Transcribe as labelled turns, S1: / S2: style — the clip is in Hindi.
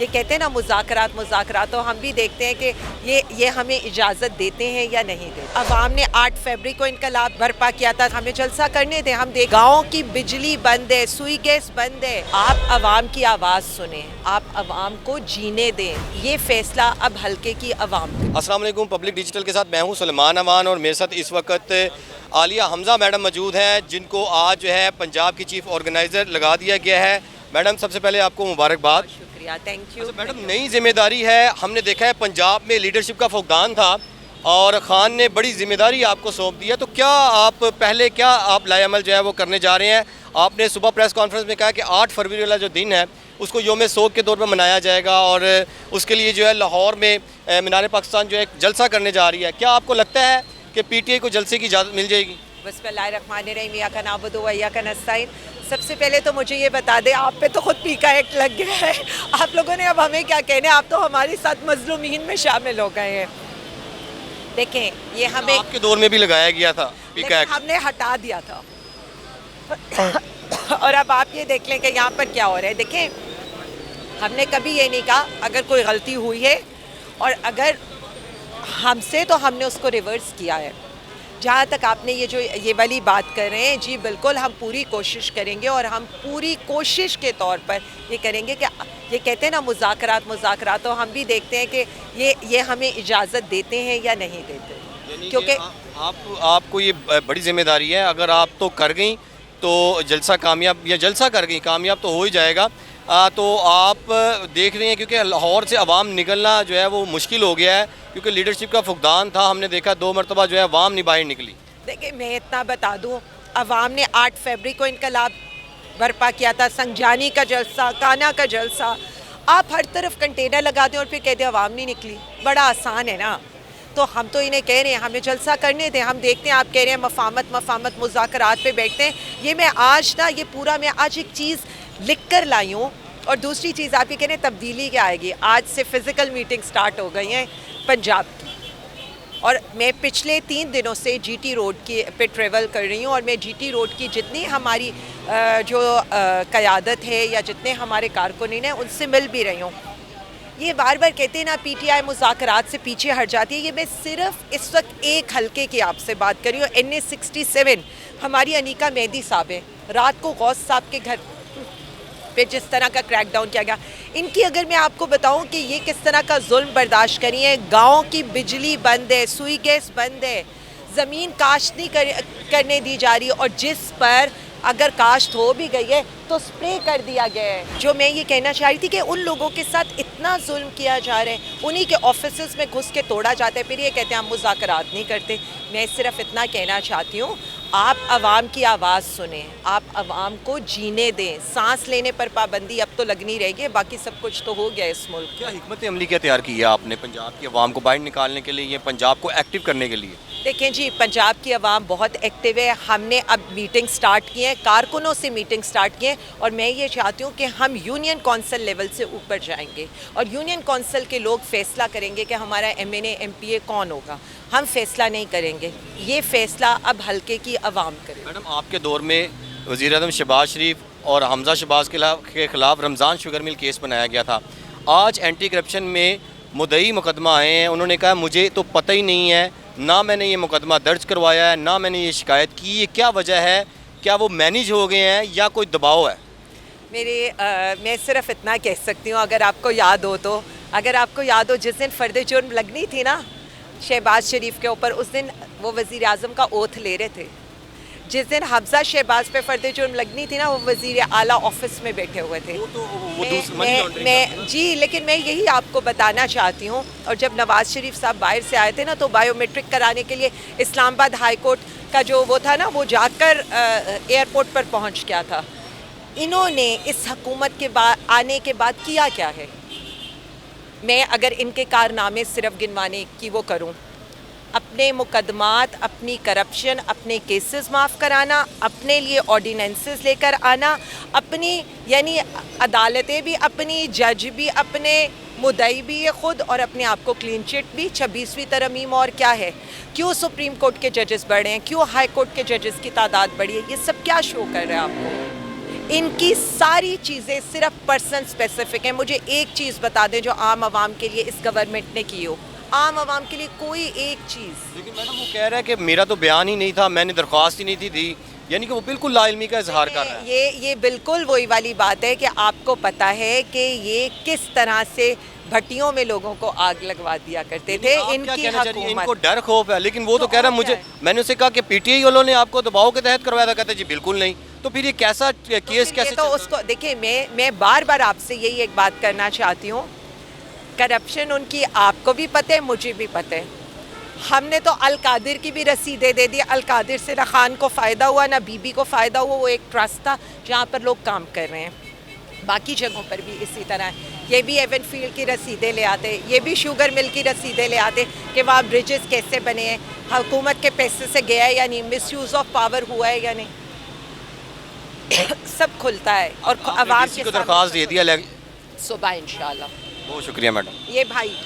S1: ये कहते हैं ना मुज़ाकरात मुज़ाकरात, तो हम भी देखते हैं कि ये हमें इजाज़त देते हैं या नहीं देते। अवाम ने 8 फरवरी को इनकलाब बर्पा किया था, हमें जलसा करने दें। हम देख गाँव की बिजली बंद है, सुई गैस बंद है। आप अवाम की आवाज़ सुने, आप अवाम को जीने दें। ये फैसला अब हल्के की अवाम।
S2: अस्सलाम वालेकुम। पब्लिक डिजिटल के साथ मैं हूं सुलेमान अमान और मेरे साथ इस वक्त आलिया हमज़ा मैडम मौजूद हैं, जिनको आज जो है पंजाब की चीफ ऑर्गेनाइज़र लगा दिया गया है। मैडम, सबसे पहले आपको मुबारकबाद।
S1: शुक्रिया, थैंक यू।
S2: मैडम, नई जिम्मेदारी है। हमने देखा है पंजाब में लीडरशिप का फुकदान था और ख़ान ने बड़ी जिम्मेदारी आपको सौंप दी है, तो क्या आप पहले आप लाएअमल जो है वो करने जा रहे हैं? आपने सुबह प्रेस कॉन्फ्रेंस में कहा कि 8 फरवरी वाला जो दिन है उसको योम सोग के तौर पर मनाया जाएगा और उसके लिए जो है लाहौर में मीनार पाकिस्तान जो है जलसा करने जा रही है। क्या आपको लगता है कि पीटीआई को जलसे की इजाज़त मिल जाएगी?
S1: बिस्मिल्लाहिर्रहमानिर्रहीम, इय्याका नअबुदु व इय्याका नस्तईन। सबसे पहले तो मुझे ये बता दें, आप पे तो खुद पीका एक्ट लग गया है। आप लोगों ने अब हमें क्या कहने, आप तो हमारे साथ मजलूमीन में शामिल हो गए हैं। देखें, ये हमें
S2: आपके दौर में भी लगाया गया था पीका एक्ट,
S1: हमने हटा दिया था। और अब आप ये देख लें कि यहाँ पर क्या हो रहा है। देखें, हमने कभी ये नहीं कहा अगर कोई गलती हुई है और अगर हमसे, तो हमने उसको रिवर्स किया है। जहाँ तक आपने ये वाली बात कर रहे हैं, जी बिल्कुल, हम पूरी कोशिश करेंगे और हम पूरी कोशिश के तौर पर ये करेंगे कि ये कहते हैं ना मुज़ाकरात मुज़ाकरात, तो हम भी देखते हैं कि ये हमें इजाज़त देते हैं या नहीं देते। क्योंकि
S2: आपको ये बड़ी जिम्मेदारी है। अगर आप तो कर गई तो जलसा कामयाब, या जलसा कर गई कामयाब तो हो ही जाएगा। तो आप देख रहे हैं क्योंकि लाहौर से अवाम निकलना जो है वो मुश्किल हो गया है, क्योंकि लीडरशिप का फुकदान था। हमने देखा 2 मरतबा जो है अवाम नहीं बाहर निकली।
S1: देखिए, मैं इतना बता दूं, अवाम ने 8 फरवरी को इनकलाब बर्पा किया था, संजानी का जलसा, काना का जलसा। आप हर तरफ कंटेनर लगा दें और फिर कहते हैं अवाम नहीं निकली। बड़ा आसान है ना। तो हम तो इन्हें कह रहे हैं हमें जलसा करने दें। हम देखते हैं, आप कह रहे हैं मफामत मुज़ाकरात पे बैठते हैं। ये मैं आज ना, ये पूरा मैं आज एक चीज़ लिख कर लाई हूँ। और दूसरी चीज़, आप ये कह रहे हैं तब्दीली क्या आएगी। आज से फ़िज़िकल मीटिंग स्टार्ट हो गई हैं पंजाब की, और मैं पिछले 3 दिनों से जीटी रोड की पे ट्रेवल कर रही हूँ और मैं जीटी रोड की जितनी हमारी जो क़यादत है या जितने हमारे कारकुनीन हैं उनसे मिल भी रही हूँ। ये बार बार कहते हैं ना पीटीआई मुज़ाकरात से पीछे हट जाती है। ये मैं सिर्फ इस वक्त एक हल्के की आपसे बात कर रही हूँ। NA 67 हमारी अनीका मेहदी साहब है, रात को गौस साहब के घर पे जिस तरह का क्रैकडाउन किया गया, इनकी अगर मैं आपको बताऊं कि ये किस तरह का जुल्म बर्दाश्त करी है। गाँव की बिजली बंद है, सुई गैस बंद है, ज़मीन काश्त नहीं करने दी जा रही, और जिस पर अगर काश्त हो भी गई है तो स्प्रे कर दिया गया है। जो मैं ये कहना चाह रही थी कि उन लोगों के साथ इतना जुल्म किया जा रहा है, उन्हीं के ऑफिस में घुस के तोड़ा जाता है, फिर ये कहते हैं हम मुज़ाकरात नहीं करते। मैं सिर्फ इतना कहना चाहती हूँ, आप अवाम की आवाज़ सुने, आप अवाम को जीने दें। सांस लेने पर पाबंदी अब तो लगनी रहेगी, बाकी सब कुछ तो हो गया इस मुल्क।
S2: क्या हिकमत अमली क्या तैयार की है आपने पंजाब की आवाम को बाहर निकालने के लिए, ये पंजाब को एक्टिव करने के लिए?
S1: देखें जी, पंजाब की आवाम बहुत एक्टिव है। हमने अब मीटिंग स्टार्ट की है, कारकुनों से मीटिंग स्टार्ट की है, और मैं ये चाहती हूँ कि हम यूनियन कौंसिल लेवल से ऊपर जाएंगे और यूनियन कौंसिल के लोग फैसला करेंगे कि हमारा MNA MPA कौन होगा। हम फैसला नहीं करेंगे, ये फैसला अब हल्के की आवाम करेगी।
S2: मैडम, आपके दौर में वज़ीर-ए-आज़म शहबाज शरीफ और हमज़ा शहबाज के ख़िलाफ़ रमज़ान शुगर मिल केस बनाया गया था। आज एंटी करप्शन में मुद्दई मुकदमा आए हैं, उन्होंने कहा मुझे तो पता ही नहीं है, ना मैंने ये मुकदमा दर्ज करवाया है, ना मैंने ये शिकायत की। ये क्या वजह है? क्या वो मैनेज हो गए हैं या कोई दबाव है?
S1: मैं सिर्फ इतना कह सकती हूँ, अगर आपको याद हो, जिस दिन फ़र्द जुर्म लगनी थी ना शहबाज शरीफ के ऊपर, उस दिन वो वज़ीर आज़म का ओथ ले रहे थे। जिस दिन हमज़ा शहबाज पे फ़र्द जुर्म लगनी थी ना, वो वज़ीर आला ऑफिस में बैठे हुए थे। लेकिन मैं यही आपको बताना चाहती हूँ, और जब नवाज़ शरीफ साहब बाहर से आए थे ना, तो बायोमेट्रिक कराने के लिए इस्लामाबाद हाई कोर्ट का जो वो था ना, वो जाकर एयरपोर्ट पर पहुँच गया था। इन्होंने इस हुकूमत के आने के बाद किया क्या है? मैं अगर इनके कारनामे सिर्फ गिनवाने की वो करूं, अपने मुकदमात, अपनी करप्शन, अपने केसेस माफ़ कराना, अपने लिए ऑर्डिनेंसेस लेकर आना, अपनी यानी अदालतें भी अपनी, जज भी अपने, मुद्दई भी ये खुद, और अपने आप को क्लीन चिट भी। 26वीं तरमीम और क्या है? क्यों सुप्रीम कोर्ट के जजेस बढ़े हैं? क्यों हाई कोर्ट के जजेस की तादाद बढ़ी है? ये सब क्या शो कर रहा है आपको? इनकी सारी चीज़ें सिर्फ पर्सन स्पेसिफिक हैं। मुझे एक चीज़ बता दें जो आम आवाम के लिए इस गवर्नमेंट ने की हो, आम आवाम के लिए कोई एक चीज़।
S2: लेकिन मैडम वो कह रहा है कि मेरा तो बयान ही नहीं था, मैंने दरख्वास्त ही नहीं थी दी, यानी कि वो बिल्कुल लाइल्मी का इजहार कर रहा है।
S1: ये बिल्कुल वही वाली बात है कि आपको पता है कि ये किस तरह से भट्टियों में लोगों को आग लगवा दिया करते थे।
S2: आप क्या
S1: इनकी
S2: कहना चाह रही हैं? इनको
S1: हुकूमत
S2: डर खौफ है, लेकिन वो तो
S1: तो
S2: कह रहा है
S1: और
S2: मुझे,
S1: क्या है?
S2: मैंने उसे कहा कि पीटीआई वालों ने आपको दबाव के तहत करवाया था, कहते जी बिल्कुल नहीं। तो फिर ये कैसा केस
S1: ये
S2: कैसे
S1: तो
S2: चलता है?
S1: उसको देखिए, मैं बार बार आपसे यही एक बात करना चाहती हूँ, करप्शन उनकी आपको भी पता है, मुझे भी पता है। हमने तो अल कादिर की भी रसीदें दे दी। अल कादिर से ना खान को फ़ायदा हुआ ना बीबी को फ़ायदा हुआ। वो एक ट्रस्ट था जहाँ पर लोग काम कर रहे हैं। बाकी जगहों पर भी इसी तरह है। ये भी एवन फील्ड की रसीदें ले आते, ये भी शुगर मिल की रसीदें ले आते कि वहाँ ब्रिजेस कैसे बने हैं, हुकूमत के पैसे से गया है या नहीं, मिस यूज़ ऑफ पावर हुआ है या नहीं, सब खुलता है। और
S2: आपने
S1: आवाम
S2: DC
S1: के
S2: को
S1: सामने
S2: दरख्वास्त
S1: सब
S2: दे दिया।
S1: सुबह इंशाल्लाह।
S2: बहुत शुक्रिया मैडम।
S1: ये भाई